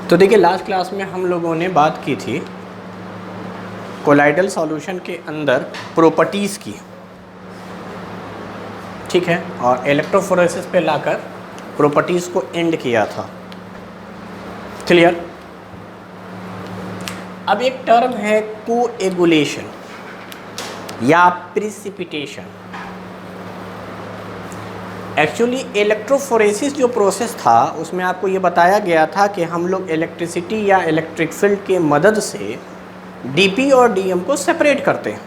तो देखिए last class में हम लोगों ने बात की थी कोलाइडल सॉल्यूशन के अंदर प्रॉपर्टीज़ की, ठीक है, और इलेक्ट्रोफोरेसिस पे लाकर प्रॉपर्टीज़ को एंड किया था। क्लियर। अब एक टर्म है कोएगुलेशन या प्रिसिपिटेशन। एक्चुअली इलेक्ट्रोफोरेसिस जो प्रोसेस था उसमें आपको ये बताया गया था कि हम लोग इलेक्ट्रिसिटी या इलेक्ट्रिक फील्ड के मदद से डीपी और डीएम को सेपरेट करते हैं।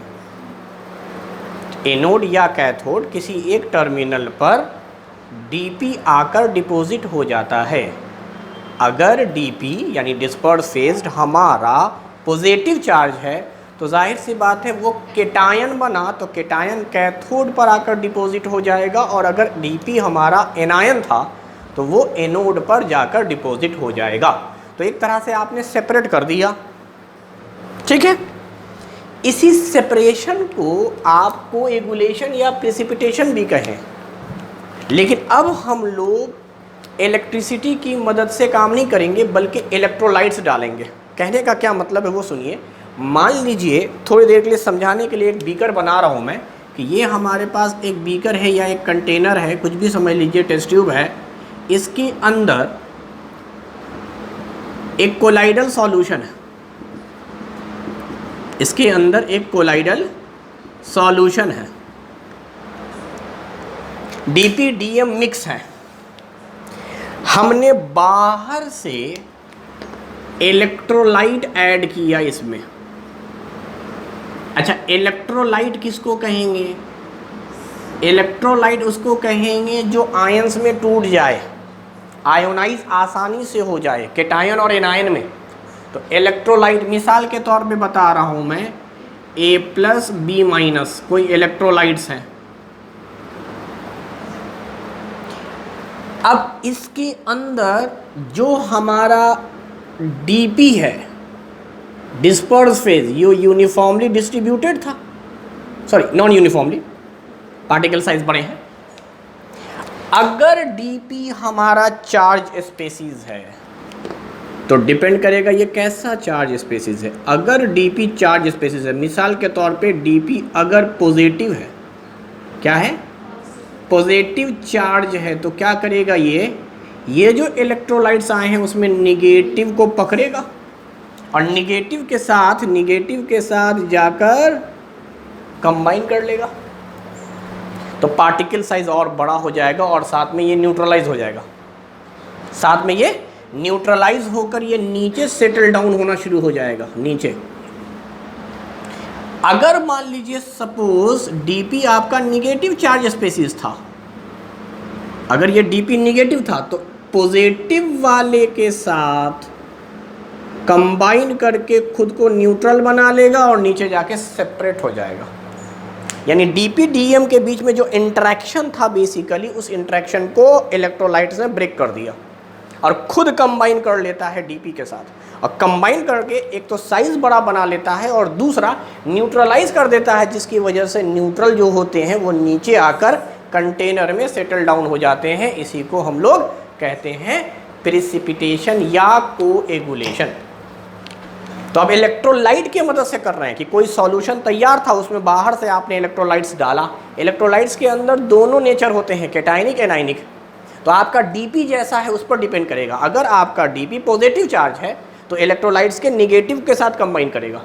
एनोड या कैथोड किसी एक टर्मिनल पर डीपी आकर डिपॉजिट हो जाता है। अगर डीपी यानी डिस्पर्स फेज्ड हमारा पॉजिटिव चार्ज है तो जाहिर सी बात है वो केटायन बना तो केटायन कैथोड पर आकर डिपॉजिट हो जाएगा, और अगर डीपी हमारा एनायन था तो वो एनोड पर जाकर डिपॉजिट हो जाएगा। तो एक तरह से आपने सेपरेट कर दिया, ठीक है। इसी सेपरेशन को आप कोएगुलेशन या प्रेसिपिटेशन भी कहें, लेकिन अब हम लोग इलेक्ट्रिसिटी की मदद से काम नहीं करेंगे बल्कि इलेक्ट्रोलाइट्स डालेंगे। कहने का क्या मतलब है वो सुनिए। मान लीजिए थोड़ी देर के लिए समझाने के लिए एक बीकर बना रहा हूँ मैं कि ये हमारे पास एक बीकर है या एक कंटेनर है, कुछ भी समझ लीजिए, टेस्ट ट्यूब है। इसके अंदर एक कोलाइडल सॉल्यूशन है, इसके अंदर एक कोलाइडल सॉल्यूशन है, डीपी डीएम मिक्स है। हमने बाहर से इलेक्ट्रोलाइट ऐड किया इसमें। अच्छा, इलेक्ट्रोलाइट किसको कहेंगे? इलेक्ट्रोलाइट उसको कहेंगे जो आयंस में टूट जाए, आयोनाइज आसानी से हो जाए केटायन और एनायन में। तो इलेक्ट्रोलाइट मिसाल के तौर पे बता रहा हूं मैं, A+ B- कोई इलेक्ट्रोलाइट्स हैं। अब इसके अंदर जो हमारा डीपी है, डिस्पर्स फेज, ये यूनिफॉर्मली डिस्ट्रीब्यूटेड था, sorry non uniformly, particle size बड़े हैं। अगर डीपी हमारा चार्ज स्पेसीज है तो डिपेंड करेगा ये कैसा चार्ज स्पेसीज है। अगर डीपी चार्ज स्पेसीज है, मिसाल के तौर पे डीपी अगर पॉजिटिव है, क्या है, पॉजिटिव चार्ज है, तो क्या करेगा ये जो इलेक्ट्रोलाइट्स आए हैं उसमें निगेटिव को पकड़ेगा और निगेटिव के साथ जाकर कंबाइन कर लेगा, तो पार्टिकल साइज और बड़ा हो जाएगा और साथ में ये न्यूट्रलाइज हो जाएगा। साथ में ये न्यूट्रलाइज होकर ये नीचे सेटल डाउन होना शुरू हो जाएगा नीचे। अगर मान लीजिए सपोज डीपी आपका निगेटिव चार्ज स्पेसीज था, अगर ये डीपी निगेटिव था तो पॉजिटिव वाले के साथ कंबाइन करके खुद को न्यूट्रल बना लेगा और नीचे जाके सेपरेट हो जाएगा। यानी डीपी डीएम के बीच में जो इंटरेक्शन था बेसिकली उस इंटरेक्शन को इलेक्ट्रोलाइट्स ने ब्रेक कर दिया और खुद कंबाइन कर लेता है डीपी के साथ, और कंबाइन करके एक तो साइज बड़ा बना लेता है और दूसरा न्यूट्रलाइज कर देता है, जिसकी वजह से न्यूट्रल जो होते हैं वो नीचे आकर कंटेनर में सेटल डाउन हो जाते हैं। इसी को हम लोग कहते हैं प्रेसिपिटेशन या कोएगुलेशन। तो अब इलेक्ट्रोलाइट की मदद से कर रहे हैं कि कोई सॉल्यूशन तैयार था, उसमें बाहर से आपने इलेक्ट्रोलाइट्स डाला। इलेक्ट्रोलाइट्स के अंदर दोनों नेचर होते हैं, कैटायनिक एनायनिक। तो आपका डीपी जैसा है उस पर डिपेंड करेगा। अगर आपका डीपी पॉजिटिव चार्ज है तो इलेक्ट्रोलाइट्स के निगेटिव के साथ कंबाइन करेगा,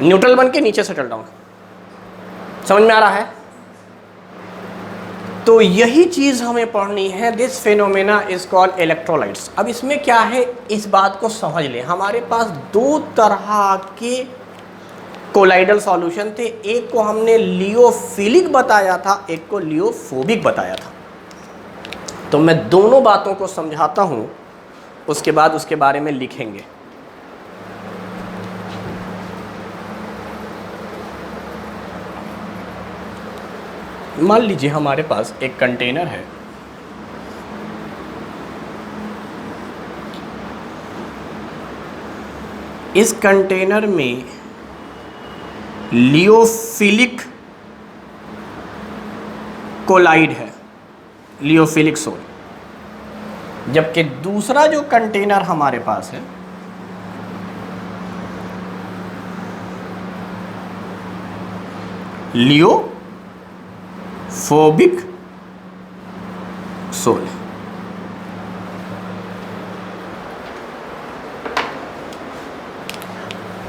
न्यूट्रल बन के नीचे सेटल डाउन। समझ में आ रहा है? तो यही चीज़ हमें पढ़नी है। This phenomena is called electrolytes. अब इसमें क्या है इस बात को समझ लें। हमारे पास दो तरह के कोलाइडल सॉल्यूशन थे, एक को हमने लियोफिलिक बताया था, एक को लियोफोबिक बताया था। तो मैं दोनों बातों को समझाता हूँ, उसके बाद उसके बारे में लिखेंगे। मान लीजिए हमारे पास एक कंटेनर है, इस कंटेनर में लियोफिलिक कोलाइड है, लियोफिलिक सोल। जबकि दूसरा जो कंटेनर हमारे पास है लियोफोबिक सोल।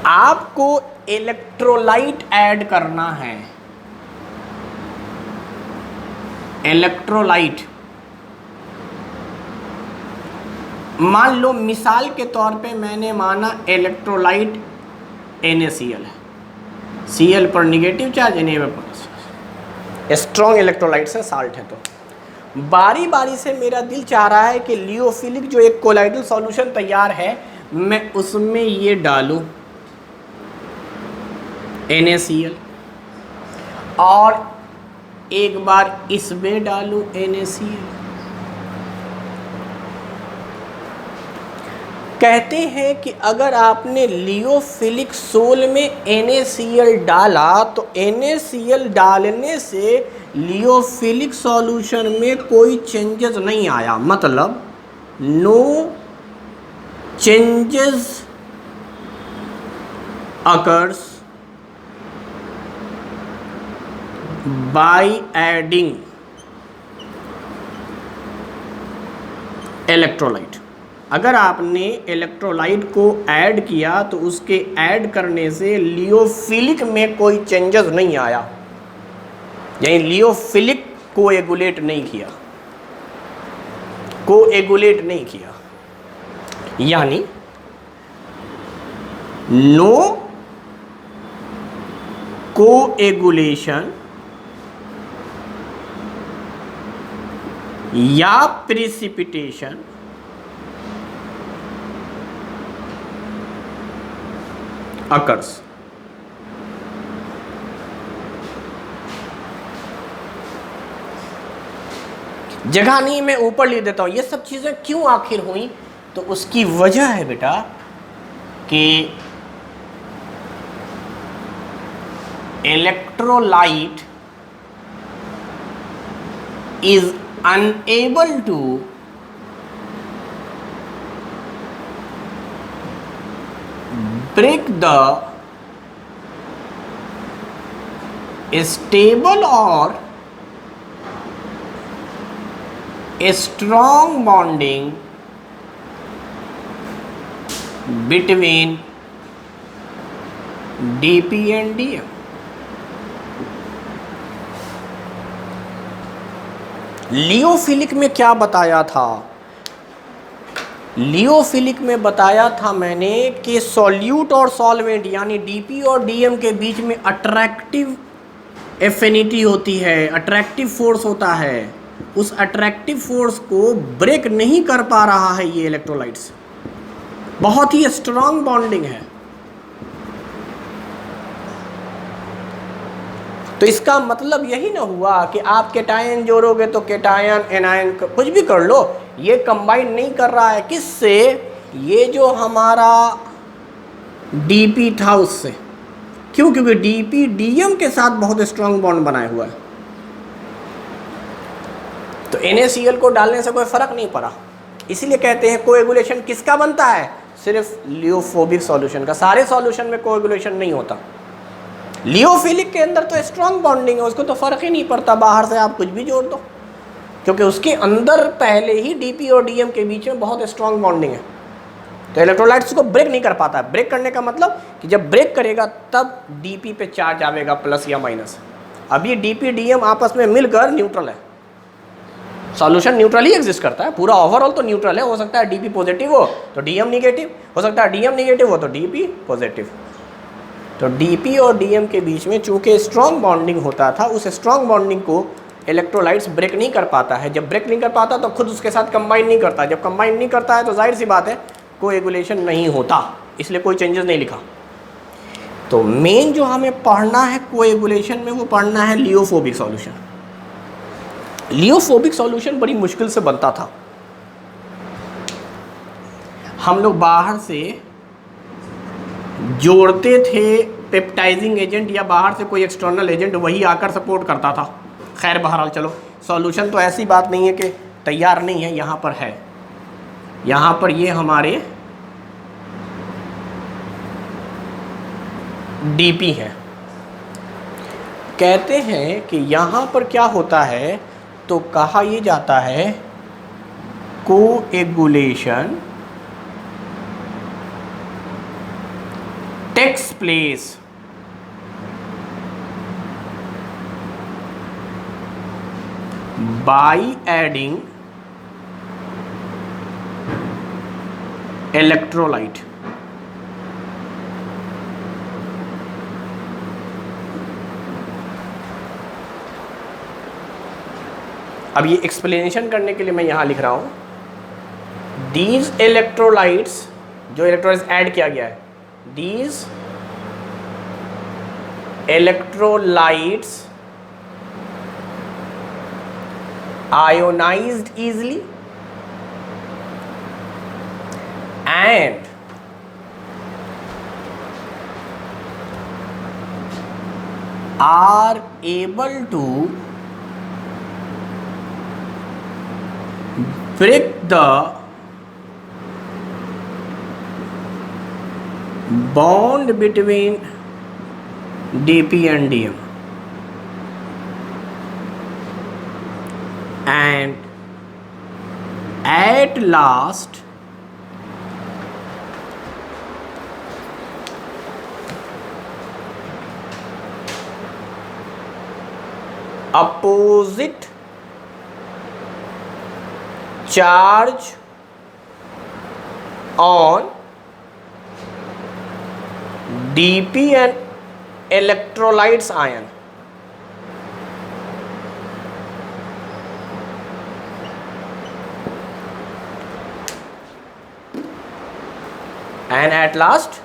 आपको इलेक्ट्रोलाइट ऐड करना है, इलेक्ट्रोलाइट। मान लो मिसाल के तौर पे मैंने माना इलेक्ट्रोलाइट NaCl है, Cl पर निगेटिव चार्ज, Na पर पॉजिटिव, स्ट्रॉन्ग इलेक्ट्रोलाइट से साल्ट है। तो बारी बारी से मेरा दिल चाह रहा है कि लियोफिलिक जो एक कोलाइडल सॉल्यूशन तैयार है मैं उसमें ये डालूं NaCl, और एक बार इसमें डालूं NaCl। कहते हैं कि अगर आपने लियोफिलिक सोल में NaCl डाला तो NaCl डालने से लियोफिलिक सॉल्यूशन में कोई चेंजेस नहीं आया, मतलब no changes occurs by adding electrolyte. अगर आपने इलेक्ट्रोलाइट को ऐड किया तो उसके ऐड करने से लियोफिलिक में कोई चेंजेस नहीं आया, यानी लियोफिलिक कोएगुलेट नहीं किया, कोएगुलेट नहीं किया, यानी नो कोएगुलेशन या प्रेसिपिटेशन अकर्स। जगह नहीं, मैं ऊपर लिख देता हूं ये सब चीजें क्यों आखिर हुई। तो उसकी वजह है बेटा कि electrolyte is unable to break the stable or strong bonding between DP and DM। लियोफिलिक में क्या बताया था? लियोफिलिक में बताया था मैंने कि सॉल्यूट और सॉल्वेंट यानी डीपी और डीएम के बीच में अट्रैक्टिव एफिनिटी होती है, अट्रैक्टिव फोर्स होता है। उस अट्रैक्टिव फोर्स को ब्रेक नहीं कर पा रहा है ये इलेक्ट्रोलाइट्स, बहुत ही स्ट्रांग बॉन्डिंग है। तो इसका मतलब यही ना हुआ कि आप केटायन जोड़ोगे तो केटायन एनायन कुछ भी कर लो, ये कंबाइन नहीं कर रहा है। किससे? ये जो हमारा डीपी था उससे। क्यों? क्योंकि डीपी डीएम के साथ बहुत स्ट्रांग बॉन्ड बनाए हुआ है, तो NaCl को डालने से कोई फर्क नहीं पड़ा। इसीलिए कहते हैं कोएगुलेशन किसका बनता है? सिर्फ लियोफोबिक सॉल्यूशन का। सारे सॉल्यूशन में कोएगुलेशन नहीं होता। लियोफिलिक के अंदर तो स्ट्रांग बॉन्डिंग है, उसको तो फर्क ही नहीं पड़ता, बाहर से आप कुछ भी जोड़ दो, क्योंकि उसके अंदर पहले ही डीपी और डीएम के बीच में बहुत स्ट्रांग बॉन्डिंग है। तो इलेक्ट्रोलाइट्स को ब्रेक नहीं कर पाता है। ब्रेक करने का मतलब कि जब ब्रेक करेगा तब डीपी पे चार्ज आवेगा प्लस या माइनस। अब ये डीपी डीएम आपस में मिलकर न्यूट्रल है, सॉल्यूशन न्यूट्रल ही एग्जिस्ट करता है, पूरा ओवरऑल तो न्यूट्रल है। हो सकता है डीपी पॉजिटिव हो तो डीएम निगेटिव, हो सकता है डीएम निगेटिव हो तो डीपी पॉजिटिव। तो डीपी और डीएम के बीच में चूंकि स्ट्रॉन्ग बॉन्डिंग होता था, उस स्ट्रॉन्ग बॉन्डिंग को इलेक्ट्रोलाइट्स ब्रेक नहीं कर पाता है। जब ब्रेक नहीं कर पाता तो खुद उसके साथ कंबाइन नहीं करता। जब कंबाइन नहीं करता है तो जाहिर सी बात है कोएगुलेशन नहीं होता, इसलिए कोई चेंजेस नहीं लिखा। तो मेन जो हमें पढ़ना है कोएगुलेशन में, वो पढ़ना है लियोफोबिक सॉल्यूशन। लियोफोबिक सॉल्यूशन बड़ी मुश्किल से बनता था। हम लोग बाहर से जोड़ते थे पेप्टाइजिंग एजेंट या बाहर से कोई एक्सटर्नल एजेंट, वही आकर सपोर्ट करता था। खैर बहरहाल चलो, सॉल्यूशन तो ऐसी बात नहीं है कि तैयार नहीं है, यहाँ पर है। यहां पर ये हमारे डीपी है। कहते हैं कि यहां पर क्या होता है, तो कहा यह जाता है coagulation takes place by adding electrolyte। अब ये एक्सप्लेनेशन करने के लिए मैं यहां लिख रहा हूं, दीज इलेक्ट्रोलाइट्स, जो इलेक्ट्रोलाइट्स ऐड किया गया है, these electrolytes ionized easily and are able to break the bond between DP and DM and at last opposite charge on DP and electrolytes ion and at last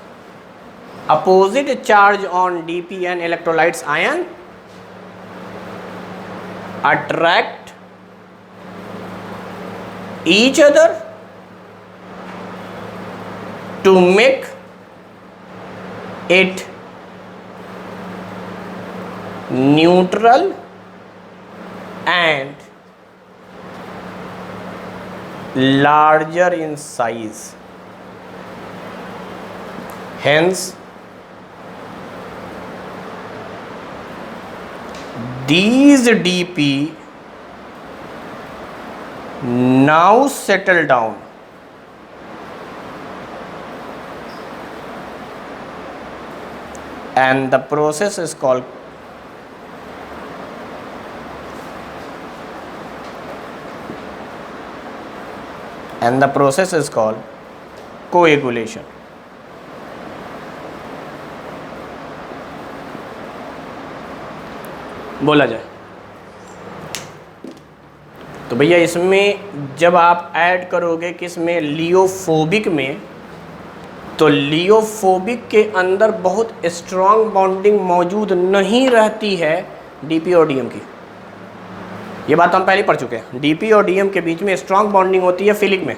opposite charge on DP and electrolytes ion attract each other to make it neutral and larger in size. Hence, these DP now settle down and the process is called coagulation. बोला जाए तो भैया इसमें जब आप add करोगे किसमें, लियोफोबिक में, तो लियोफोबिक के अंदर बहुत स्ट्रांग बॉन्डिंग मौजूद नहीं रहती है डीपी और डीएम की। ये बात हम पहले पढ़ चुके हैं। डीपी और डीएम के बीच में स्ट्रांग बॉन्डिंग होती है फिलिक में,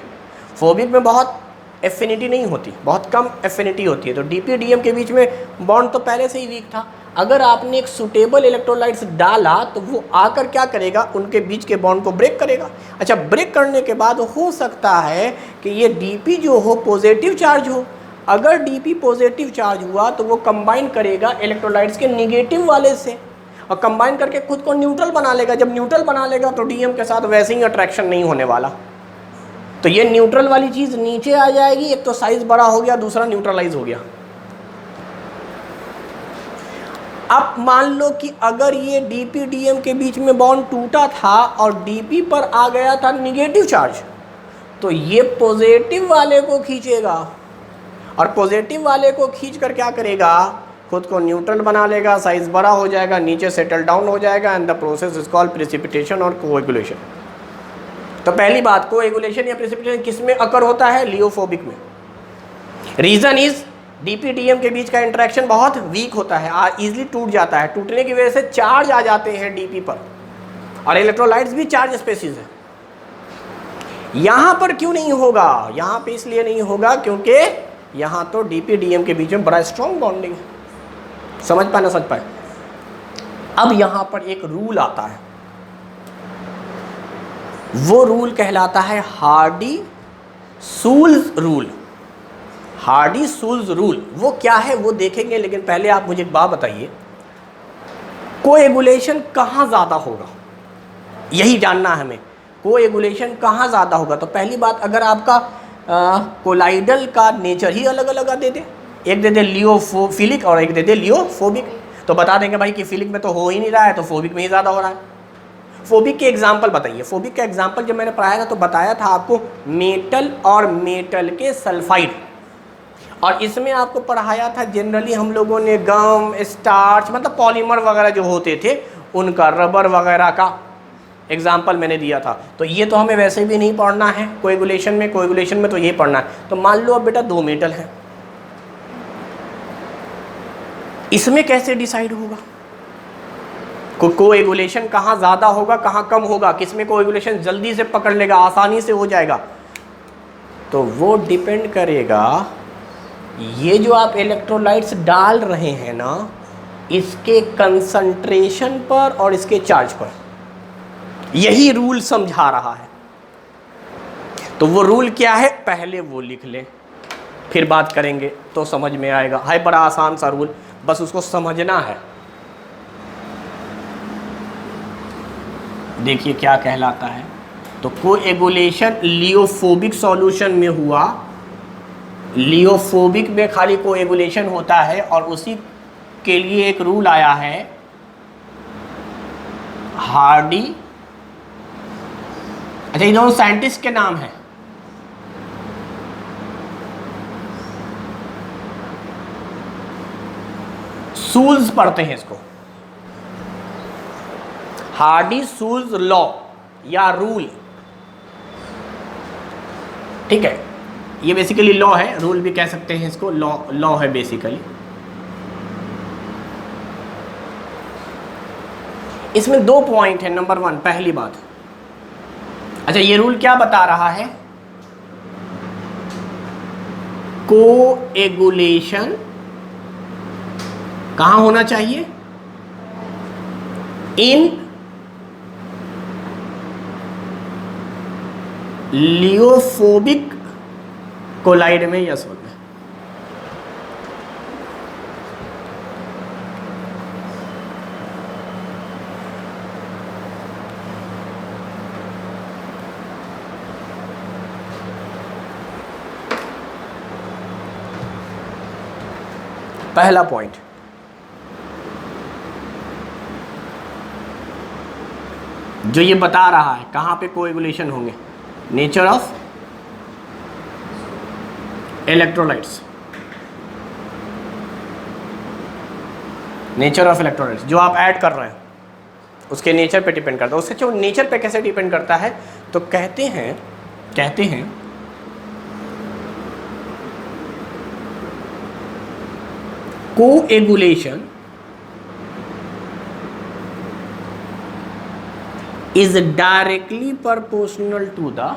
फोबिक में बहुत एफिनिटी नहीं होती, बहुत कम एफिनिटी होती है। तो डीपी डीएम के बीच में बॉन्ड तो पहले से ही वीक था। अगर आपने एक सुटेबल इलेक्ट्रोलाइट्स डाला तो वो आकर क्या करेगा, उनके बीच के बॉन्ड को ब्रेक करेगा। अच्छा, ब्रेक करने के बाद हो सकता है कि ये डीपी जो हो पॉजिटिव चार्ज हो। अगर डीपी पॉजिटिव चार्ज हुआ तो वो कंबाइन करेगा इलेक्ट्रोलाइट्स के निगेटिव वाले से और कंबाइन करके खुद को न्यूट्रल बना लेगा। जब न्यूट्रल बना लेगा तो डीएम के साथ वैसे ही अट्रैक्शन नहीं होने वाला, तो ये न्यूट्रल वाली चीज़ नीचे आ जाएगी। एक तो साइज बड़ा हो गया, दूसरा न्यूट्रलाइज हो गया। अब मान लो कि अगर ये डीपी डीएम के बीच में बॉन्ड टूटा था और डीपी पर आ गया था निगेटिव चार्ज, तो ये पॉजिटिव वाले को खींचेगा और पॉजिटिव वाले को खींच कर क्या करेगा, खुद को न्यूट्रल बना लेगा, साइज बड़ा हो जाएगा, नीचे सेटल डाउन हो जाएगा and the process is called precipitation और कोएगुलेशन। तो पहली बात, कोएगुलेशन या प्रेसिपिटेशन किस में अकर होता है, लियोफोबिक में। रीजन इज डीपी डीएम के बीच का इंटरेक्शन बहुत वीक होता है, इजीली टूट जाता है। टूटने की वजह से चार्ज आ जाते हैं डीपी पर और इलेक्ट्रोलाइट्स भी चार्ज स्पेसीज है। यहां पर क्यों नहीं होगा, यहां पे इसलिए नहीं होगा क्योंकि यहां तो डीपी डीएम के बीच में बड़ा स्ट्रॉन्ग बॉन्डिंग है। समझ पाए ना समझ पाए। अब यहां पर एक रूल आता है, वो रूल कहलाता है हार्डी सूल्स रूल, हार्डी-सूल्स रूल वो क्या है वो देखेंगे, लेकिन पहले आप मुझे एक बात बताइए, कोएगुलेशन कहाँ ज़्यादा होगा, यही जानना है हमें, कोएगुलेशन कहाँ ज़्यादा होगा। तो पहली बात, अगर आपका कोलाइडल का नेचर ही अलग अलग दे दे, एक दे दे लियोफिलिक और एक दे दे लियोफोबिक, तो बता देंगे भाई कि फिलिक में तो हो ही नहीं रहा है, तो फोबिक में ही ज़्यादा हो रहा है। फोबिक के एग्जाम्पल बताइए। फोबिक का एग्जाम्पल जब मैंने पढ़ाया था तो बताया था आपको मेटल और मेटल के सल्फाइड, और इसमें आपको पढ़ाया था जनरली हम लोगों ने गम, स्टार्च, मतलब पॉलीमर वगैरह जो होते थे उनका, रबर वगैरह का एग्जाम्पल मैंने दिया था। तो ये तो हमें वैसे भी नहीं पढ़ना है कोएगुलेशन में, कोएगुलेशन में तो ये पढ़ना है। तो मान लो अब बेटा 2 मेटल हैं, इसमें कैसे डिसाइड होगा कोएगुलेशन कहाँ ज़्यादा होगा कहाँ कम होगा, किसमें कोएगुलेशन जल्दी से पकड़ लेगा, आसानी से हो जाएगा? तो वो डिपेंड करेगा, ये जो आप इलेक्ट्रोलाइट्स डाल रहे हैं ना, इसके कंसंट्रेशन पर और इसके चार्ज पर, यही रूल समझा रहा है। तो वो रूल क्या है पहले वो लिख ले, फिर बात करेंगे तो समझ में आएगा। है बड़ा आसान सा रूल, बस उसको समझना है। देखिए क्या कहलाता है। तो कोएगुलेशन लियोफोबिक सॉल्यूशन में हुआ, लियोफोबिक में खाली कोएगुलेशन होता है, और उसी के लिए एक रूल आया है हार्डी। अच्छा, ये दोनों साइंटिस्ट के नाम हैं, सूल्स पढ़ते हैं इसको, हार्डी-सूल्स लॉ या रूल, ठीक है। ये बेसिकली लॉ है, रूल भी कह सकते हैं इसको, लॉ है बेसिकली। इसमें 2 पॉइंट है। नंबर 1, पहली बात, अच्छा ये रूल क्या बता रहा है, कोएगुलेशन कहाँ होना चाहिए, इन लियोफोबिक कोलाइड में या सोल में। पहला पॉइंट, जो ये बता रहा है कहाँ पे कोएगुलेशन होंगे, nature of electrolytes, nature of electrolytes जो आप ऐड कर रहे हैं उसके नेचर पे डिपेंड करता है। उससे जो नेचर पे कैसे डिपेंड करता है, तो कहते हैं coagulation is directly proportional to the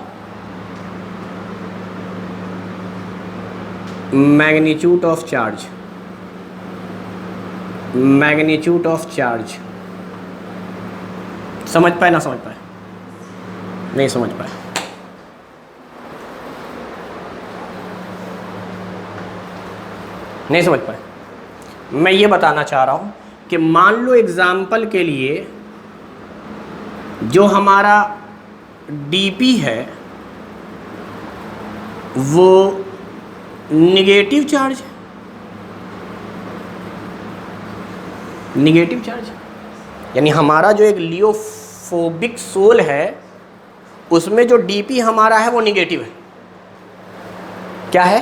magnitude of charge, समझ पाए ना समझ पाए? नहीं समझ पाए? नहीं समझ पाए? मैं ये बताना चाह रहा हूँ कि मान लो एग्जाम्पल के लिए जो हमारा डीपी है वो निगेटिव चार्ज है, निगेटिव चार्ज, यानी हमारा जो एक लियोफोबिक सोल है उसमें जो डीपी हमारा है वो निगेटिव है। क्या है?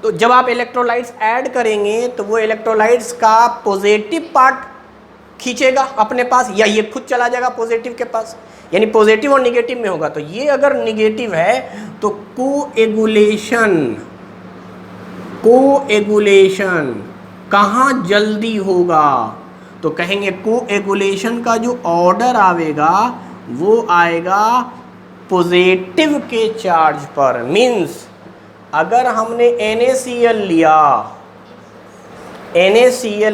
तो जब आप इलेक्ट्रोलाइट्स ऐड करेंगे तो वो इलेक्ट्रोलाइट्स का पॉजिटिव पार्ट खींचेगा अपने पास, या ये खुद चला जाएगा पॉजिटिव के पास, यानी पॉजिटिव और निगेटिव में होगा। तो ये अगर निगेटिव है तो कोएगुलेशन कहाँ जल्दी होगा, तो कहेंगे कोएगुलेशन का जो ऑर्डर आवेगा वो आएगा पॉजिटिव के चार्ज पर। मीन्स अगर हमने NaCl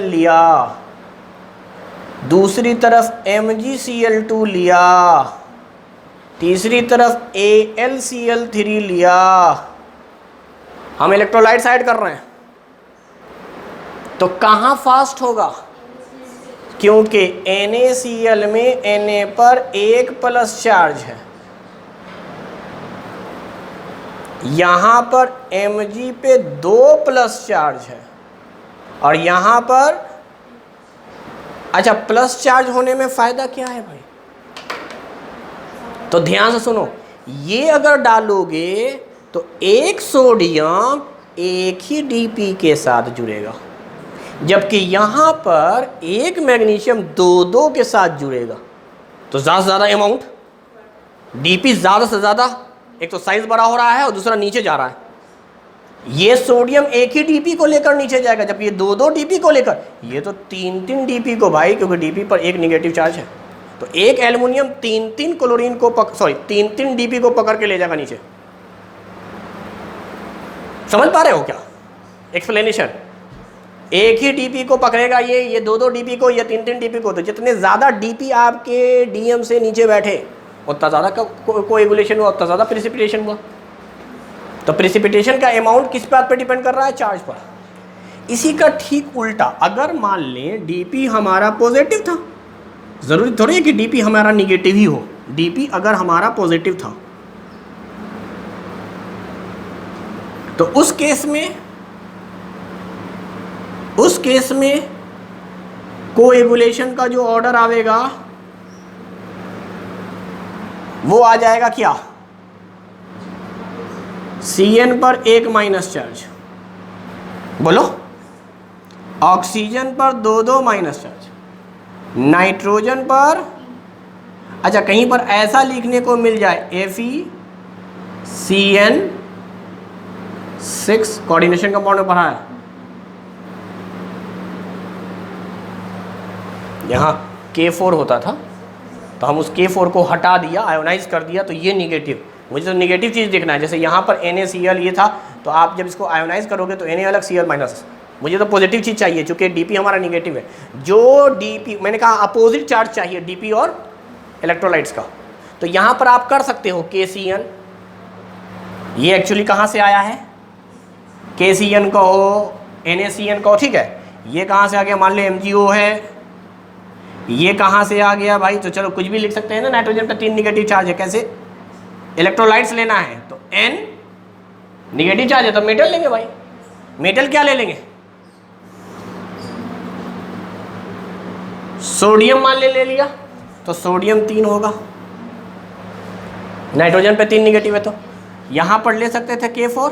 लिया, दूसरी तरफ MgCl2 लिया, तीसरी तरफ AlCl3 लिया, हम इलेक्ट्रोलाइट्स ऐड कर रहे हैं, तो कहाँ फास्ट होगा? क्योंकि NaCl में Na पर 1 प्लस चार्ज है, यहां पर Mg पे 2 प्लस चार्ज है, और यहां पर अच्छा प्लस चार्ज होने में फायदा क्या है भाई? तो ध्यान से सुनो, ये अगर डालोगे तो एक सोडियम एक ही डीपी के साथ जुड़ेगा, जबकि यहां पर एक मैग्नीशियम दो के साथ जुड़ेगा, तो ज़्यादा से ज़्यादा अमाउंट डीपी ज़्यादा से ज़्यादा, एक तो साइज बड़ा हो रहा है और दूसरा नीचे जा रहा है। ये सोडियम एक ही डीपी को लेकर नीचे जाएगा, जबकि ये दो डीपी को लेकर, ये तो तीन डीपी को भाई, क्योंकि डीपी पर एक निगेटिव चार्ज है, तो एक एल्युमिनियम तीन क्लोरीन को तीन डीपी को पकड़ के ले जाएगा नीचे। समझ पा रहे हो क्या एक्सप्लेनेशन? एक ही डीपी को पकड़ेगा ये दो डीपी को, ये तीन डीपी को, तो जितने ज़्यादा डीपी आपके डीएम से नीचे बैठे उतना ज़्यादा कोएगुलेशन हुआ, उतना ज़्यादा प्रेसिपिटेशन हुआ। तो प्रेसिपिटेशन का अमाउंट किस बात पर डिपेंड कर रहा है? चार्ज पर। इसी का ठीक उल्टा, अगर मान लें डीपी हमारा पॉजिटिव था, ज़रूरी थोड़ी है कि डीपी हमारा निगेटिव ही हो, डीपी अगर हमारा पॉजिटिव था तो उस केस में कोएगुलेशन का जो ऑर्डर आवेगा वो आ जाएगा क्या? Cn पर 1 माइनस चार्ज, बोलो, ऑक्सीजन पर दो माइनस चार्ज, नाइट्रोजन पर, अच्छा कहीं पर ऐसा लिखने को मिल जाए FeCN6 कोऑर्डिनेशन कंपाउंड में पढ़ा है, यहाँ K4 होता था तो हम उस K4 को हटा दिया, आयोनाइज कर दिया, तो ये निगेटिव, मुझे तो निगेटिव चीज़ देखना है। जैसे यहाँ पर NaCl ये था, तो आप जब इसको आयोनाइज करोगे तो Na अलग Cl माइनस, मुझे तो पॉजिटिव चीज़ चाहिए, चूँकि डीपी हमारा निगेटिव है। जो डीपी मैंने कहा अपोजिट चार्ज चाहिए डीपी और इलेक्ट्रोलाइट्स का, तो यहाँ पर आप कर सकते हो KCN, ये एक्चुअली कहाँ से आया है? KCN का हो, NaCN का हो, ठीक है। ये कहाँ से आ गया? मान लो MgO है, ये कहाँ से आ गया भाई? तो चलो कुछ भी लिख सकते हैं ना, नाइट्रोजन पर 3 निगेटिव चार्ज है, कैसे? इलेक्ट्रोलाइट्स लेना है तो N निगेटिव चार्ज है तो मेटल लेंगे भाई, मेटल क्या ले लेंगे? सोडियम मान ले लिया, तो सोडियम 3 होगा, नाइट्रोजन पे 3 निगेटिव है, तो यहां पर ले सकते थे K4,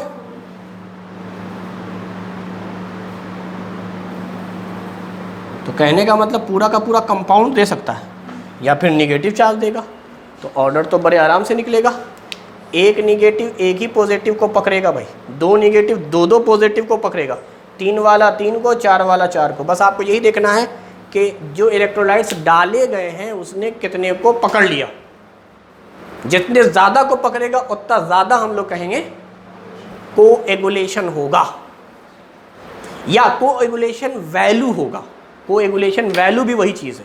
तो कहने का मतलब पूरा का पूरा कंपाउंड दे सकता है या फिर निगेटिव चार्ज देगा, तो ऑर्डर तो बड़े आराम से निकलेगा। एक निगेटिव एक ही पॉजिटिव को पकड़ेगा भाई, दो निगेटिव दो पॉजिटिव को पकड़ेगा, 3 वाला 3 को, 4 वाला 4 को। बस आपको यही देखना है कि जो इलेक्ट्रोलाइट्स डाले गए हैं उसने कितने को पकड़ लिया, जितने ज़्यादा को पकड़ेगा उतना ज़्यादा हम लोग कहेंगे कोएगुलेशन होगा या कोएगुलेशन वैल्यू होगा। कोएगुलेशन वैल्यू भी वही चीज़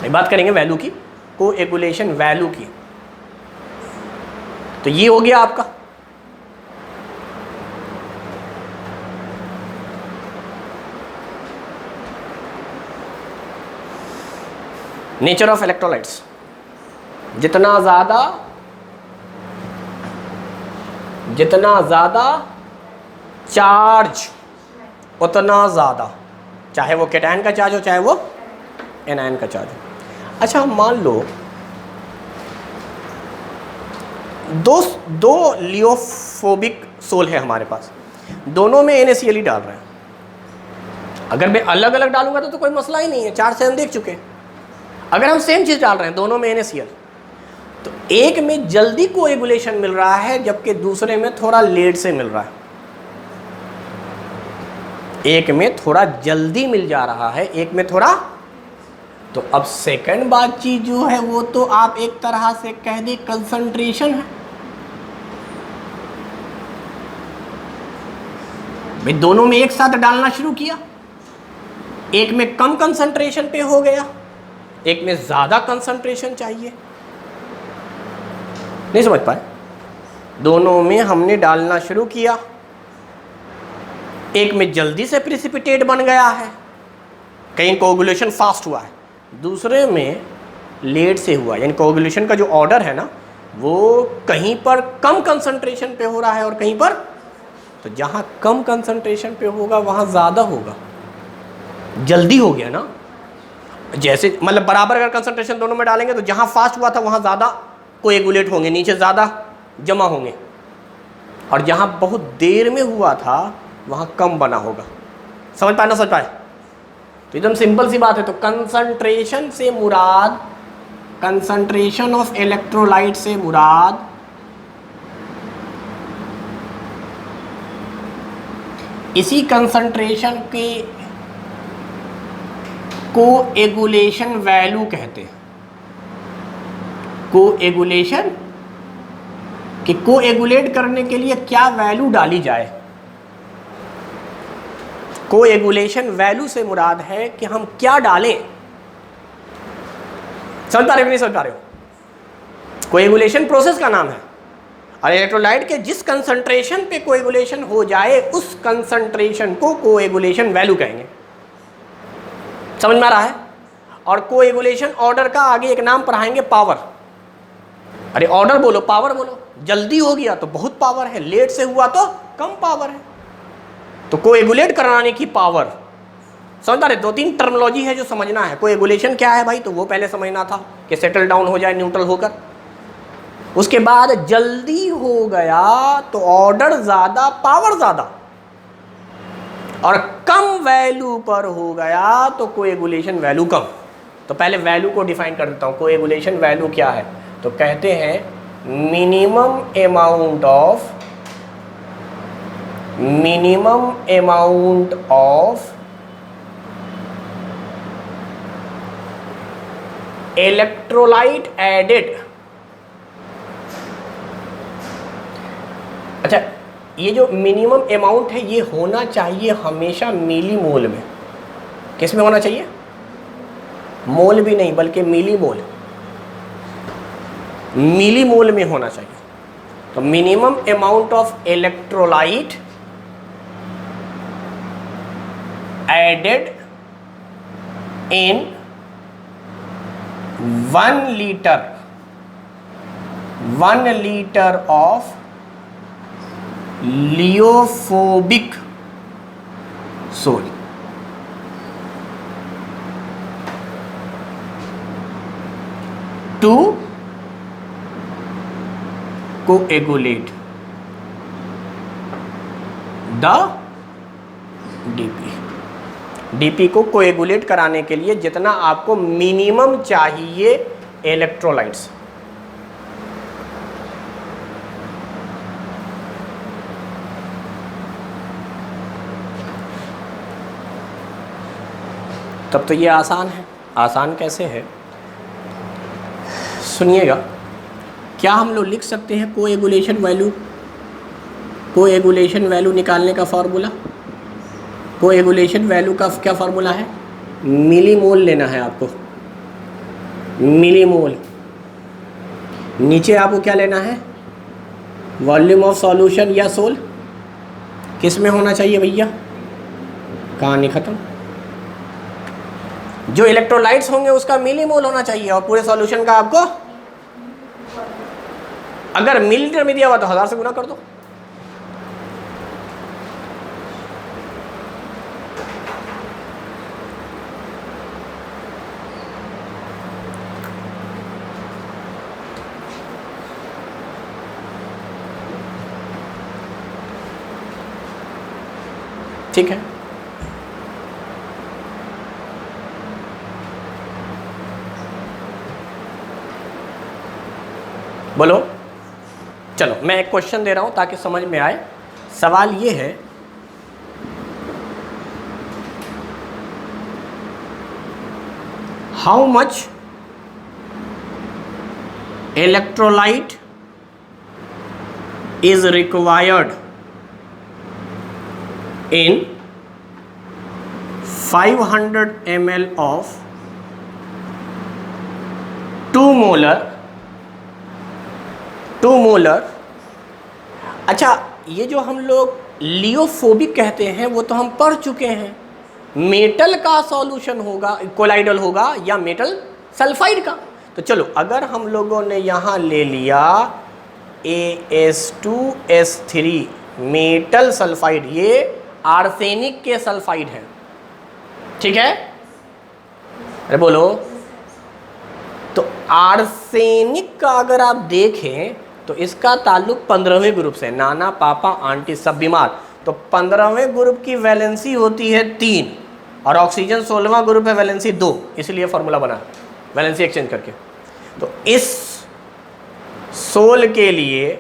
है, बात करेंगे वैल्यू की, कोएगुलेशन वैल्यू की। तो ये हो गया आपका नेचर ऑफ इलेक्ट्रोलाइट्स। जितना ज़्यादा चार्ज उतना ज़्यादा, चाहे वो कैटायन का चार्ज हो चाहे वो एनायन का चार्ज हो। अच्छा मान लो दो लियोफोबिक सोल है हमारे पास, दोनों में NaCl ही डाल रहे हैं। अगर मैं अलग अलग डालूंगा तो कोई मसला ही नहीं है, 4 से हम देख चुके हैं। अगर हम सेम चीज़ डाल रहे हैं दोनों में NaCl, तो एक में जल्दी कोएगुलेशन मिल रहा है जबकि दूसरे में थोड़ा लेट से मिल रहा है। एक में थोड़ा जल्दी मिल जा रहा है, एक में थोड़ा। तो अब सेकंड बातचीत जो है वो तो आप एक तरह से कह दे कंसंट्रेशन है भाई। दोनों में एक साथ डालना शुरू किया, एक में कम कंसंट्रेशन पे हो गया, एक में ज़्यादा कंसंट्रेशन चाहिए। नहीं समझ पाए? दोनों में हमने डालना शुरू किया, एक में जल्दी से प्रेसिपिटेट बन गया है, कहीं कोगुलेशन फास्ट हुआ है, दूसरे में लेट से हुआ, यानी कोगुलेशन का जो ऑर्डर है ना वो कहीं पर कम कंसंट्रेशन पे हो रहा है और कहीं पर, तो जहाँ कम कंसंट्रेशन पे होगा वहाँ ज़्यादा होगा, जल्दी हो गया ना। जैसे मतलब बराबर अगर कंसंट्रेशन दोनों में डालेंगे तो जहाँ फास्ट हुआ था वहाँ ज़्यादा कोएगुलेट होंगे, नीचे ज़्यादा जमा होंगे, और जहाँ बहुत देर में हुआ था वहाँ कम बना होगा। समझ पाए ना? समझ पाए? तो एकदम सिंपल सी बात है। तो कंसंट्रेशन से मुराद, कंसंट्रेशन ऑफ इलेक्ट्रोलाइट से मुराद इसी कंसंट्रेशन के कोएगुलेशन वैल्यू कहते हैं। कोएगुलेशन कि कोएगुलेट करने के लिए क्या वैल्यू डाली जाए। कोएगुलेशन वैल्यू से मुराद है कि हम क्या डालें। समझ पा रहे हो नहीं समझ पा रहे हो? कोएगुलेशन प्रोसेस का नाम है, और इलेक्ट्रोलाइट के जिस कंसंट्रेशन पे कोएगुलेशन हो जाए उस कंसंट्रेशन को कोएगुलेशन वैल्यू कहेंगे। समझ में आ रहा है? और कोएगुलेशन ऑर्डर का आगे एक नाम पढ़ाएंगे, पावर। अरे ऑर्डर बोलो, पावर बोलो। जल्दी हो गया तो बहुत पावर है, लेट से हुआ तो कम पावर है। तो कोएगुलेट कराने की पावर, समझ रहे? 2-3 टर्मिनोलॉजी है जो समझना है। कोएगुलेशन क्या है भाई, तो वो पहले समझना था कि सेटल डाउन हो जाए न्यूट्रल होकर। उसके बाद जल्दी हो गया तो ऑर्डर ज़्यादा, पावर ज़्यादा, और कम वैल्यू पर हो गया तो कोएगुलेशन वैल्यू कम। तो पहले वैल्यू को डिफाइन कर देता हूँ। कोएगुलेशन वैल्यू क्या है? तो कहते हैं minimum amount of electrolyte added. अच्छा, ये जो मिनिमम अमाउंट है ये होना चाहिए हमेशा मिली मोल में। किस में होना चाहिए? मोल भी नहीं बल्कि मिली मोल, मिली मोल में होना चाहिए। तो minimum amount of electrolyte added in 1 litre of lyophobic sol. To coagulate the DP को कोएगुलेट कराने के लिए जितना आपको मिनिमम चाहिए इलेक्ट्रोलाइट्स। तब तो ये आसान है। आसान कैसे है सुनिएगा। क्या हम लोग लिख सकते हैं कोएगुलेशन वैल्यू निकालने का फॉर्मूला? कोएगुलेशन वैल्यू का क्या फॉर्मूला है? मिली मोल लेना है आपको, मिली मोल। नीचे आपको क्या लेना है? वॉल्यूम ऑफ सॉल्यूशन या सोल। किस में होना चाहिए भैया? कहानी खत्म। जो इलेक्ट्रोलाइट्स होंगे उसका मिली मोल होना चाहिए, और पूरे सॉल्यूशन का आपको, अगर मिलीलीटर में दिया हुआ तो 1000 से गुना कर दो। ठीक है। बोलो। चलो मैं एक क्वेश्चन दे रहा हूं ताकि समझ में आए। सवाल ये है, how much electrolyte is required in 500 ml of two molar. अच्छा, ये जो हम लोग लियोफोबिक कहते हैं वो तो हम पढ़ चुके हैं। मेटल का सॉल्यूशन होगा, कोलाइडल होगा या मेटल सल्फाइड का। तो चलो, अगर हम लोगों ने यहाँ ले लिया AS2S3 मेटल सल्फाइड, ये आर्सेनिक के सल्फाइड है, ठीक है? अरे बोलो। तो आर्सेनिक का अगर आप देखें तो इसका ताल्लुक 15वें ग्रुप से, नाना पापा आंटी सब बीमार। तो 15वें ग्रुप की वैलेंसी होती है 3 और ऑक्सीजन 16वां ग्रुप है, वैलेंसी 2, इसलिए फॉर्मूला बना वैलेंसी एक्सचेंज करके। तो इस सोल के लिए,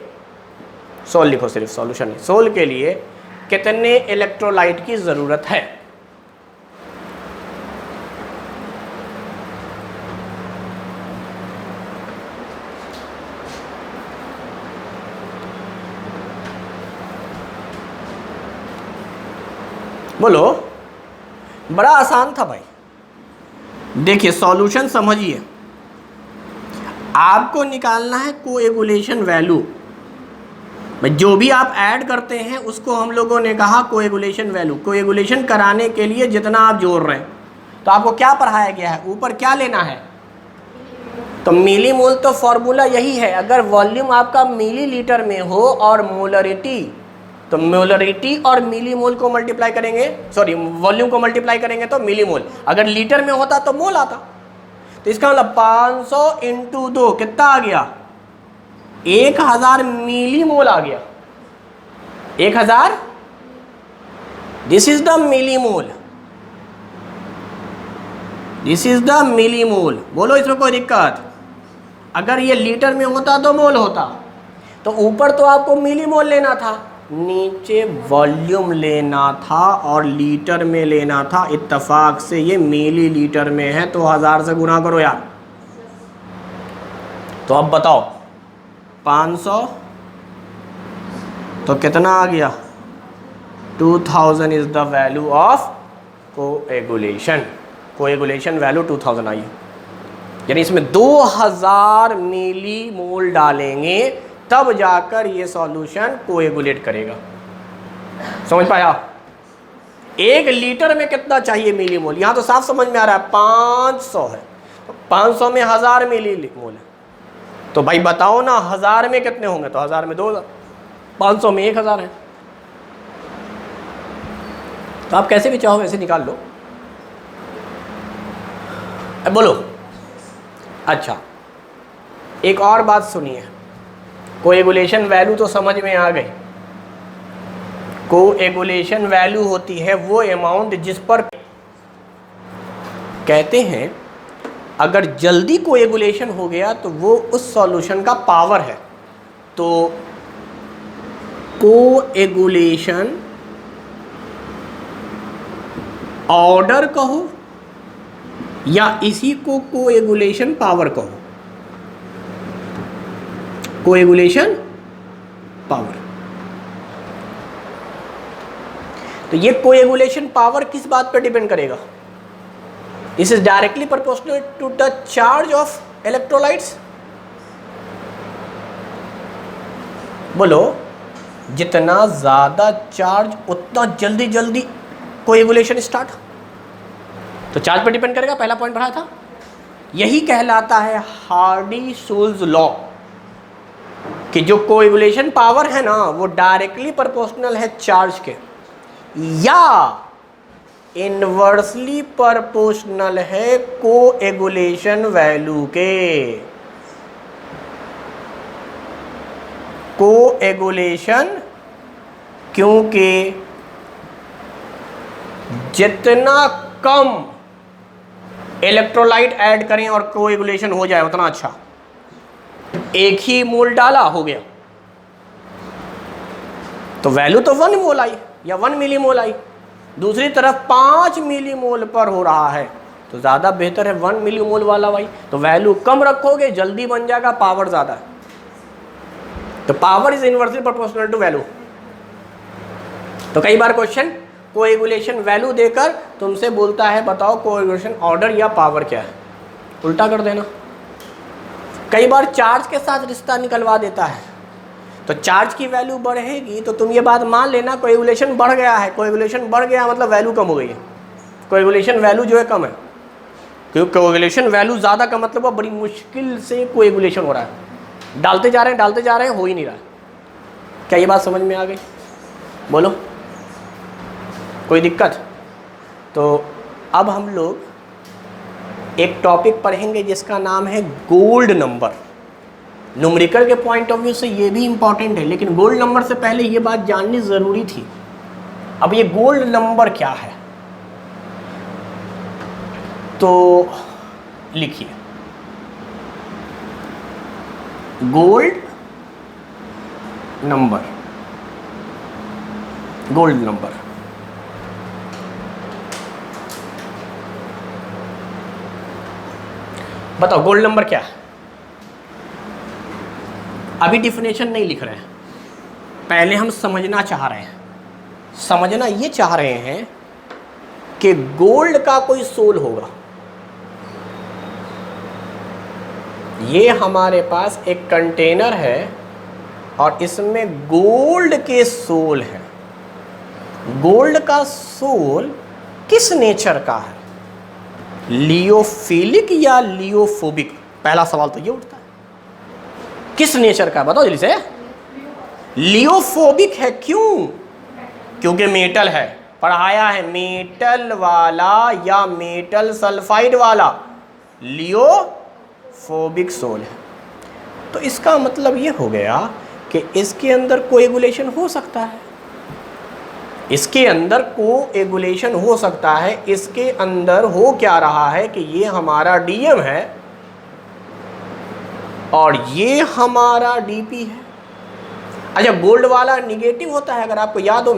सोल लिखो सिर्फ, सॉल्यूशन नहीं, सोल के लिए कितने इलेक्ट्रोलाइट की ज़रूरत है? बोलो। बड़ा आसान था भाई। देखिए सॉल्यूशन समझिए, आपको निकालना है कोएगुलेशन वैल्यू। जो भी आप ऐड करते हैं उसको हम लोगों ने कहा कोएगुलेशन वैल्यू। कोएगुलेशन कराने के लिए जितना आप जोड़ रहे हैं, तो आपको क्या पढ़ाया गया है, ऊपर क्या लेना है? तो मिलीमोल। तो फॉर्मूला यही है, अगर वॉल्यूम आपका मिलीलीटर में हो और मोलरिटी, तो मोलरिटी और मिलीमोल को मल्टीप्लाई करेंगे, सॉरी वॉल्यूम को मल्टीप्लाई करेंगे तो मिलीमोल। अगर लीटर में होता तो मोल आता। तो इसका मतलब 500 इंटू 2 कितना आ गया? 1000 मिलीमोल आ गया। 1000, this is the millimole, this is the millimole. बोलो इसमें कोई दिक्कत? अगर ये लीटर में होता तो मोल होता। तो ऊपर तो आपको मिलीमोल लेना था, नीचे वॉल्यूम लेना था और लीटर में लेना था। इत्तेफाक से ये मिली लीटर में है तो 1000 से गुना करो यार। तो अब बताओ 500 तो कितना आ गया? 2000 is the value of coagulation. Coagulation value 2000 आई, यानी इसमें 2000 मिली मोल डालेंगे तब जाकर ये सॉल्यूशन कोएगुलेट करेगा। समझ पाया? 1 लीटर में कितना चाहिए मिलीमोल? यहाँ तो साफ समझ में आ रहा है 500 है, 500 में 1000 मिलीमोल है। तो भाई बताओ ना 1000 में कितने होंगे? तो 1000 में 2000, 500 में 1000 है। तो आप कैसे भी चाहो वैसे निकाल लो। अब बोलो। अच्छा, एक और बात सुनिए, कोएगुलेशन वैल्यू तो समझ में आ गई। कोएगुलेशन वैल्यू होती है वो अमाउंट जिस पर कहते हैं अगर जल्दी कोएगुलेशन हो गया तो वो उस सॉल्यूशन का पावर है। तो कोएगुलेशन ऑर्डर कहो या इसी को कोएगुलेशन पावर कहो। Coagulation power. तो ये कोएगुलेशन पावर किस बात पर डिपेंड करेगा? This is directly proportional to the charge of electrolytes. बोलो, जितना ज्यादा चार्ज उतना जल्दी जल्दी कोएगुलेशन स्टार्ट। तो चार्ज पर डिपेंड करेगा, पहला पॉइंट पढ़ा था। यही कहलाता है हार्डी-सूज़ लॉ कि जो कोएगुलेशन पावर है ना वो डायरेक्टली प्रोपोर्शनल है चार्ज के या इनवर्सली प्रोपोर्शनल है कोएगुलेशन वैल्यू के। कोएगुलेशन, क्योंकि जितना कम इलेक्ट्रोलाइट ऐड करें और कोएगुलेशन हो जाए उतना अच्छा। एक ही मोल डाला हो गया तो वैल्यू तो 1 मोल आई या 1 मिली मोल आई। दूसरी तरफ 5 मिली मोल पर हो रहा है तो ज़्यादा बेहतर है 1 मिली मोल वाला भाई। तो वैल्यू कम रखोगे जल्दी बन जाएगा, पावर ज़्यादा है। तो power is inversely proportional to value. तो कई बार क्वेश्चन कोएगुलेशन वैल्यू देकर तुमसे बोलता है बताओ कोएगुलेशन ऑर्डर या पावर क्या है, उल्टा कर देना। कई बार चार्ज के साथ रिश्ता निकलवा देता है, तो चार्ज की वैल्यू बढ़ेगी तो तुम ये बात मान लेना कोएगुलेशन बढ़ गया है। कोएगुलेशन बढ़ गया मतलब वैल्यू कम हो गई है। कोएगुलेशन वैल्यू जो है कम है, क्योंकि कोएगुलेशन वैल्यू ज़्यादा का मतलब बड़ी मुश्किल से कोएगुलेशन हो रहा है, डालते जा रहे हैं, हो ही नहीं रहा है। क्या ये बात समझ में आ गई? बोलो, कोई दिक्कत? तो अब हम लोग एक टॉपिक पढ़ेंगे जिसका नाम है गोल्ड नंबर। न्यूमेरिकल के पॉइंट ऑफ व्यू से ये भी इंपॉर्टेंट है, लेकिन गोल्ड नंबर से पहले ये बात जाननी ज़रूरी थी। अब ये गोल्ड नंबर क्या है, तो लिखिए गोल्ड नंबर। गोल्ड नंबर बताओ, गोल्ड नंबर क्या है? अभी डिफिनेशन नहीं लिख रहे हैं, पहले हम समझना चाह रहे हैं। समझना ये चाह रहे हैं कि गोल्ड का कोई सोल होगा। ये हमारे पास एक कंटेनर है और इसमें गोल्ड के सोल है। गोल्ड का सोल किस नेचर का है? लियोफिलिक या लियोफोबिक? पहला सवाल तो ये उठता है, किस नेचर का? बताओ जल्दी से। लियोफोबिक है। क्यों? क्योंकि मेटल है, पढ़ाया है, मेटल वाला या मेटल सल्फाइड वाला लियोफोबिक सोल है। तो इसका मतलब ये हो गया कि इसके अंदर कोएगुलेशन हो सकता है, इसके अंदर कोएगुलेशन हो सकता है। इसके अंदर हो क्या रहा है कि ये हमारा डीएम है और ये हमारा डीपी है। अच्छा, गोल्ड वाला निगेटिव होता है, अगर आपको याद हो।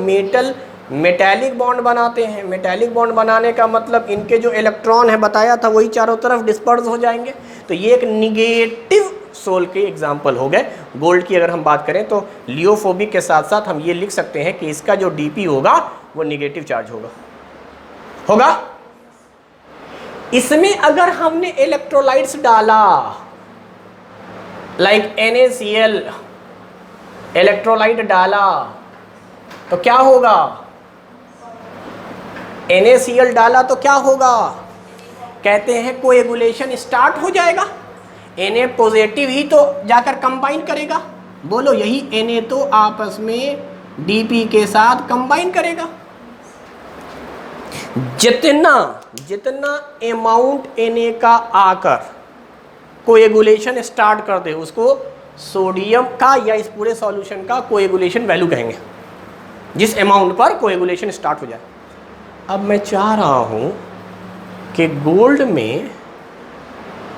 मेटैलिक बॉन्ड बनाते हैं। मेटैलिक बॉन्ड बनाने का मतलब इनके जो इलेक्ट्रॉन है बताया था वही चारों तरफ डिस्पर्स हो जाएंगे, तो ये एक निगेटिव सोल के एग्जाम्पल हो गए। गोल्ड की अगर हम बात करें तो लियोफोबिक के साथ साथ हम ये लिख सकते हैं कि इसका जो डीपी होगा वो निगेटिव चार्ज होगा। इसमें अगर हमने इलेक्ट्रोलाइट्स डाला लाइक NaCl इलेक्ट्रोलाइट डाला तो क्या होगा? NaCl डाला तो क्या होगा? कहते हैं कोएगुलेशन स्टार्ट हो जाएगा। Na पॉजिटिव ही तो जाकर कंबाइन करेगा। बोलो, यही Na तो आपस में Dp के साथ कंबाइन करेगा। जितना अमाउंट Na का आकर कोएगुलेशन स्टार्ट कर दे उसको सोडियम का या इस पूरे सॉल्यूशन का कोएगुलेशन वैल्यू कहेंगे, जिस अमाउंट पर कोएगुलेशन स्टार्ट हो जाए। अब मैं चाह रहा हूं कि गोल्ड में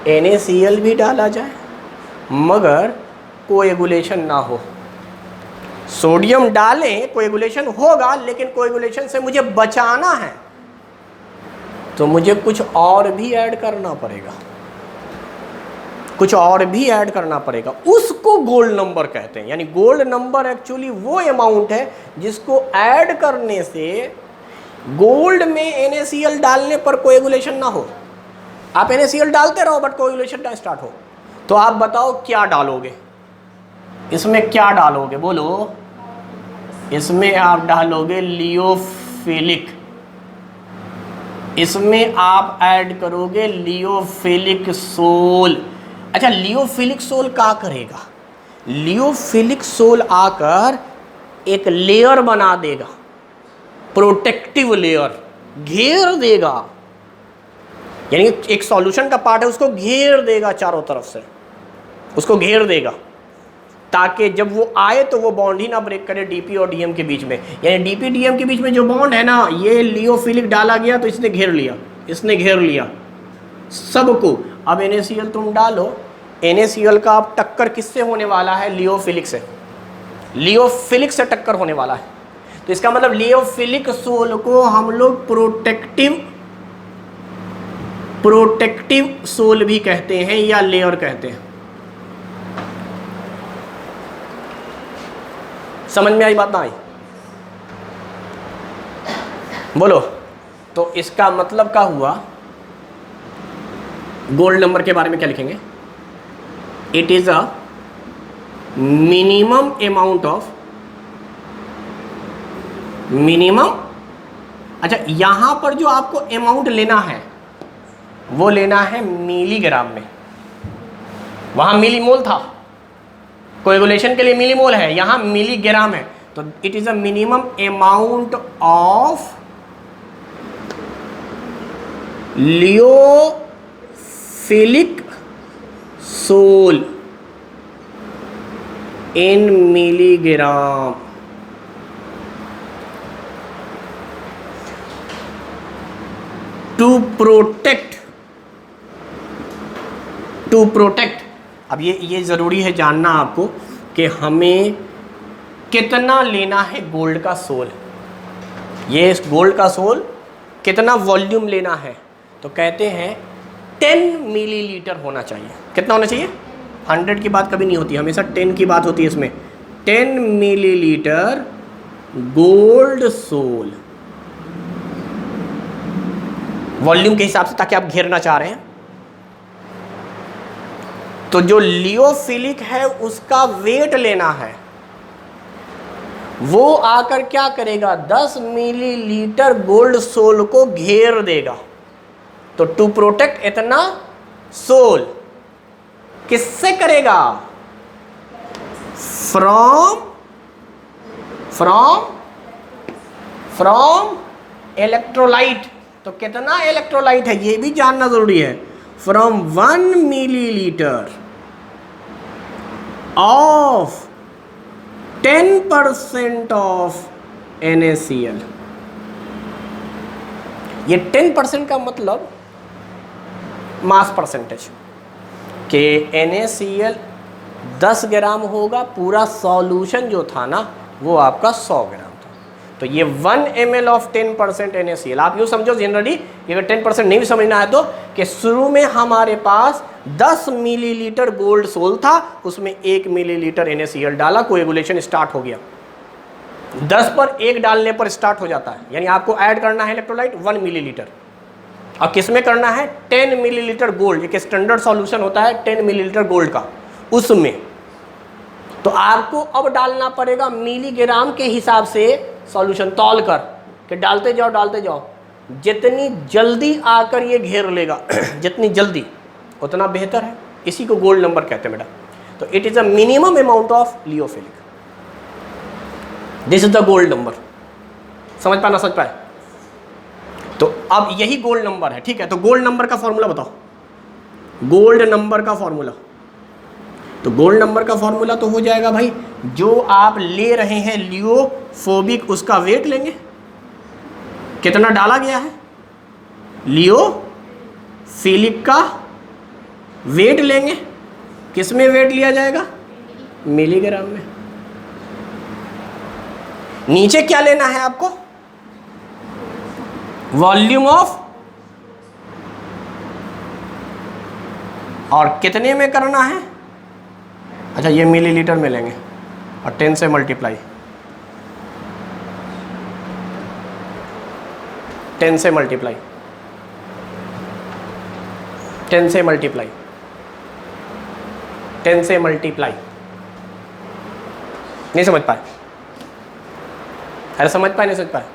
NaCl भी डाला जाए मगर कोएगुलेशन ना हो। सोडियम डालें, कोएगुलेशन होगा, लेकिन कोएगुलेशन से मुझे बचाना है तो मुझे कुछ और भी ऐड करना पड़ेगा, कुछ और भी ऐड करना पड़ेगा। उसको गोल्ड नंबर कहते हैं। यानी गोल्ड नंबर एक्चुअली वो अमाउंट है जिसको ऐड करने से गोल्ड में NaCl डालने पर कोएगुलेशन ना हो। आप NaCl डालते रहो बट कोएगुलेशन ना स्टार्ट हो। तो आप बताओ क्या डालोगे इसमें? क्या डालोगे? बोलो। इसमें आप डालोगे लियोफिलिक, इसमें आप ऐड करोगे लियोफिलिक सोल। अच्छा, लियोफिलिक सोल क्या करेगा? लियोफिलिक सोल आकर एक लेयर बना देगा, प्रोटेक्टिव लेयर, घेर देगा। यानी एक सॉल्यूशन का पार्ट है उसको घेर देगा, चारों तरफ से उसको घेर देगा, ताकि जब वो आए तो वो बॉन्ड ही ना ब्रेक करे डीपी और डीएम के बीच में। यानी डीपी डीएम के बीच में जो बॉन्ड है ना, ये लियोफिलिक डाला गया तो इसने घेर लिया, इसने घेर लिया सबको। अब NaCl तुम डालो, NaCl का अब टक्कर किससे होने वाला है? लियोफिलिक से। लियोफिलिक से टक्कर होने वाला है। तो इसका मतलब लियोफिलिक सोल को हम लोग प्रोटेक्टिव सोल भी कहते हैं या लेयर कहते हैं। समझ में आई बात ना आई? बोलो। तो इसका मतलब क्या हुआ? गोल्ड नंबर के बारे में क्या लिखेंगे? It is a minimum amount of minimum. अच्छा, यहां पर जो आपको अमाउंट लेना है वो लेना है मिलीग्राम में। वहां मिलीमोल था, कोएगुलेशन के लिए मिलीमोल है, यहां मिलीग्राम है। तो it is a minimum amount of lyophilic sol in milligram. To protect. अब ये ज़रूरी है जानना आपको कि हमें कितना लेना है गोल्ड का सोल। ये गोल्ड का सोल कितना वॉल्यूम लेना है, तो कहते हैं 10 मिलीलीटर होना चाहिए। कितना होना चाहिए? 100 की बात कभी नहीं होती, हमेशा 10 की बात होती है इसमें। 10 मिलीलीटर गोल्ड सोल वॉल्यूम के हिसाब से, ताकि आप घेरना चाह रहे हैं। तो जो लियोफिलिक है उसका वेट लेना है, वो आकर क्या करेगा, 10 मिलीलीटर गोल्ड सोल को घेर देगा। तो टू प्रोटेक्ट इतना सोल किससे करेगा? From electrolyte. तो कितना इलेक्ट्रोलाइट है ये भी जानना जरूरी है। From 1 millilitre of 10% of NaCl। ये 10% का मतलब मास परसेंटेज कि NaCl 10 ग्राम होगा, पूरा सॉल्यूशन जो था ना वो आपका 100 ग्राम था। तो ये 1 ml ऑफ 10% NaCl। आप यूँ समझो जनरली, अगर 10% नहीं भी समझना है तो, कि शुरू में हमारे पास 10 मिलीलीटर गोल्ड सोल था, उसमें 1 मिलीलीटर NaCl डाला, कोएगुलेशन स्टार्ट हो गया। 10 पर 1 डालने पर स्टार्ट हो जाता है, यानी आपको ऐड करना है इलेक्ट्रोलाइट 1 मिलीलीटर। और किस में करना है? 10 मिलीलीटर गोल्ड, एक स्टैंडर्ड सॉल्यूशन होता है 10 मिलीलीटर गोल्ड का, उसमें। तो आपको अब डालना पड़ेगा मिलीग्राम के हिसाब से सॉल्यूशन तौल कर कि डालते जाओ। जितनी जल्दी आकर ये घेर लेगा जितनी जल्दी उतना बेहतर है। इसी को गोल्ड नंबर कहते हैं बेटा। तो it is a minimum amount of lyophilic, this is the gold number. समझ पाए? तो अब यही गोल्ड नंबर है, ठीक है। तो गोल्ड नंबर का फॉर्मूला बताओ। गोल्ड नंबर का फॉर्मूला, तो गोल्ड नंबर का फॉर्मूला तो हो जाएगा भाई, जो आप ले रहे हैं लियोफोबिक उसका वेट लेंगे, कितना डाला गया है, लियोफिलिक का वेट लेंगे। किस में वेट लिया जाएगा? मिलीग्राम में। नीचे क्या लेना है आपको? वॉल्यूम ऑफ, और कितने में करना है? अच्छा, ये मिलीलीटर में लेंगे और 10 से मल्टीप्लाई, 10 से मल्टीप्लाई, 10 से मल्टीप्लाई, 10 से मल्टीप्लाई। नहीं समझ पाए? अरे समझ पाए, नहीं समझ पाए?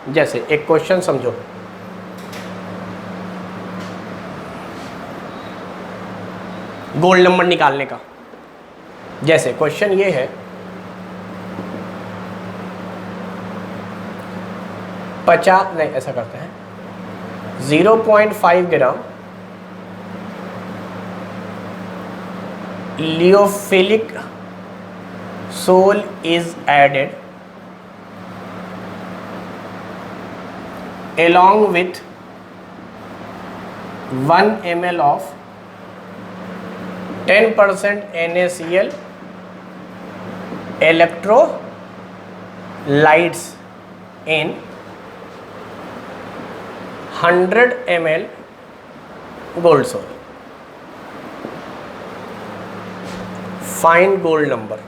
जैसे एक क्वेश्चन समझो, गोल्ड नंबर निकालने का। जैसे क्वेश्चन ये है, 50, नहीं ऐसा करते हैं, 0.5 gram lyophilic sol is added along with 1 ml of 10% NaCl electrolytes in 100 ml gold soul. Find gold number.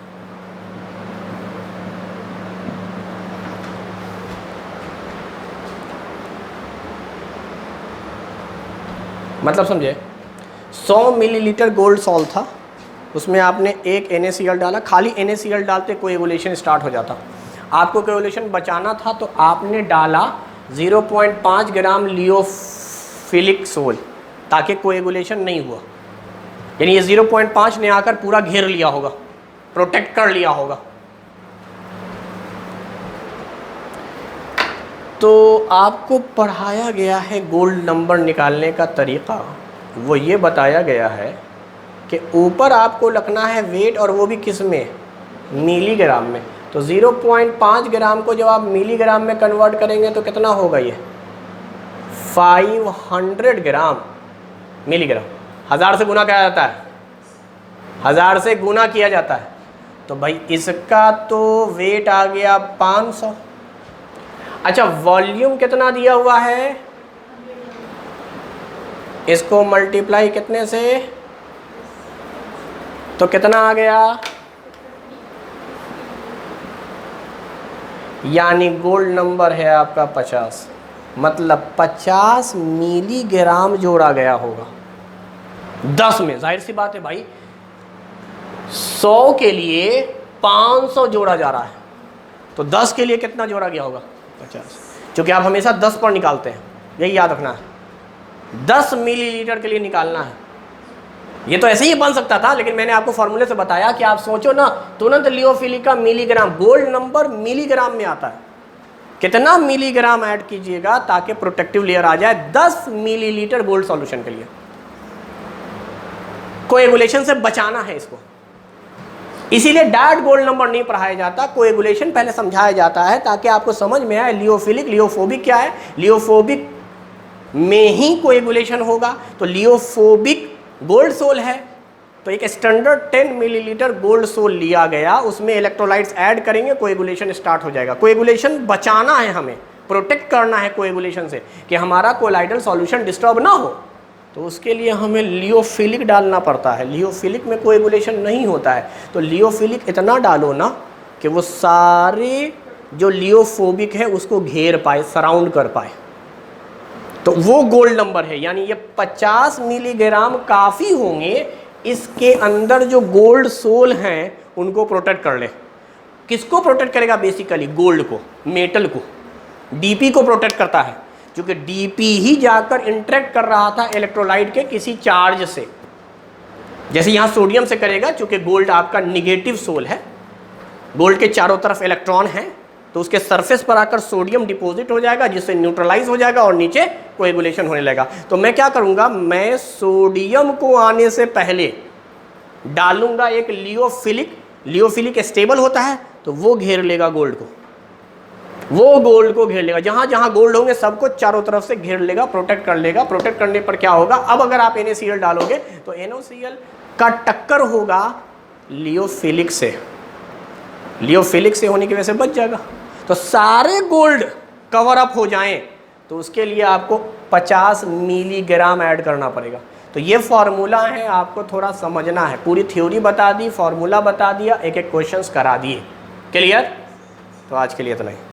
मतलब समझे, 100 मिलीलीटर गोल्ड सॉल्ट था, उसमें आपने एक NaCl डाला, खाली NaCl डालते कोएगुलेशन स्टार्ट हो जाता। आपको कोएगुलेशन बचाना था तो आपने डाला 0.5 ग्राम लियोफिलिक सोल, ताकि कोएगुलेशन नहीं हुआ। यानी ये 0.5 ने आकर पूरा घेर लिया होगा, प्रोटेक्ट कर लिया होगा। तो आपको पढ़ाया गया है गोल्ड नंबर निकालने का तरीक़ा। वो ये बताया गया है कि ऊपर आपको रखना है वेट, और वो भी किस में, मिलीग्राम में। तो 0.5 ग्राम को जब आप मिलीग्राम में कन्वर्ट करेंगे तो कितना होगा ये, 500 ग्राम मिलीग्राम। 1000 से गुना किया जाता है, 1000 से गुना किया जाता है। तो भाई इसका तो वेट आ गया 500। अच्छा, वॉल्यूम कितना दिया हुआ है, इसको मल्टीप्लाई कितने से, तो कितना आ गया, यानी गोल्ड नंबर है आपका 50। मतलब 50 मिलीग्राम जोड़ा गया होगा 10 में। जाहिर सी बात है भाई, 100 के लिए 500 जोड़ा जा रहा है, तो 10 के लिए कितना जोड़ा गया होगा, 50। क्योंकि आप हमेशा 10 पर निकालते हैं, यही याद रखना है, 10 मिलीलीटर के लिए निकालना है। ये तो ऐसे ही बन सकता था, लेकिन मैंने आपको फॉर्मूले से बताया कि आप सोचो ना, तुरंत लियोफिलिक का मिलीग्राम, गोल्ड नंबर मिलीग्राम में आता है। कितना मिलीग्राम ऐड कीजिएगा ताकि प्रोटेक्टिव लेयर आ जाए 10 मिलीलीटर गोल्ड सॉल्यूशन के लिए। कोएगुलेशन से बचाना है इसको, इसीलिए डायरेक्ट गोल्ड नंबर नहीं पढ़ाया जाता, कोएगुलेशन पहले समझाया जाता है ताकि आपको समझ में आए लियोफिलिक लियोफोबिक क्या है। लियोफोबिक में ही कोएगुलेशन होगा। तो लियोफोबिक गोल्ड सोल है, तो एक स्टैंडर्ड 10 मिलीलीटर गोल्ड सोल लिया गया, उसमें इलेक्ट्रोलाइट्स ऐड करेंगे, कोएगुलेशन स्टार्ट हो जाएगा। कोएगुलेशन बचाना है हमें, प्रोटेक्ट करना है कोएगुलेशन से कि हमारा कोलाइडल सॉल्यूशन डिस्टर्ब ना हो, तो उसके लिए हमें लियोफिलिक डालना पड़ता है। लियोफिलिक में कोएगुलेशन नहीं होता है, तो लियोफिलिक इतना डालो ना कि वो सारे जो लियोफोबिक है उसको घेर पाए, सराउंड कर पाए, तो वो गोल्ड नंबर है। यानी ये 50 मिलीग्राम काफ़ी होंगे, इसके अंदर जो गोल्ड सोल हैं उनको प्रोटेक्ट कर ले। किसको प्रोटेक्ट करेगा, बेसिकली गोल्ड को, मेटल को, डीपी को प्रोटेक्ट करता है, क्योंकि डीपी ही जाकर इंटरेक्ट कर रहा था इलेक्ट्रोलाइट के किसी चार्ज से, जैसे यहाँ सोडियम से करेगा, क्योंकि गोल्ड आपका निगेटिव सोल है, गोल्ड के चारों तरफ इलेक्ट्रॉन हैं, तो उसके सरफेस पर आकर सोडियम डिपॉजिट हो जाएगा, जिससे न्यूट्रलाइज हो जाएगा और नीचे कोएगुलेशन होने लगेगा। तो मैं क्या करूंगा, मैं सोडियम को आने से पहले डालूंगा एक लियोफिलिक। लियोफिलिक स्टेबल होता है तो वो घेर लेगा गोल्ड को, वो गोल्ड को घेर लेगा, जहां जहां गोल्ड होंगे सबको चारों तरफ से घेर लेगा, प्रोटेक्ट कर लेगा। प्रोटेक्ट करने पर क्या होगा, अब अगर आप NaCl डालोगे तो NaCl का टक्कर होगा लियोफिलिक से, लियोफिलिक से होने की वजह से बच जाएगा। तो सारे गोल्ड कवर अप हो जाएं तो उसके लिए आपको 50 मिलीग्राम ऐड करना पड़ेगा। तो ये फार्मूला है, आपको थोड़ा समझना है। पूरी थ्योरी बता दी, फार्मूला बता दिया, एक एक क्वेश्चंस करा दिए। क्लियर? तो आज के लिए इतना ही।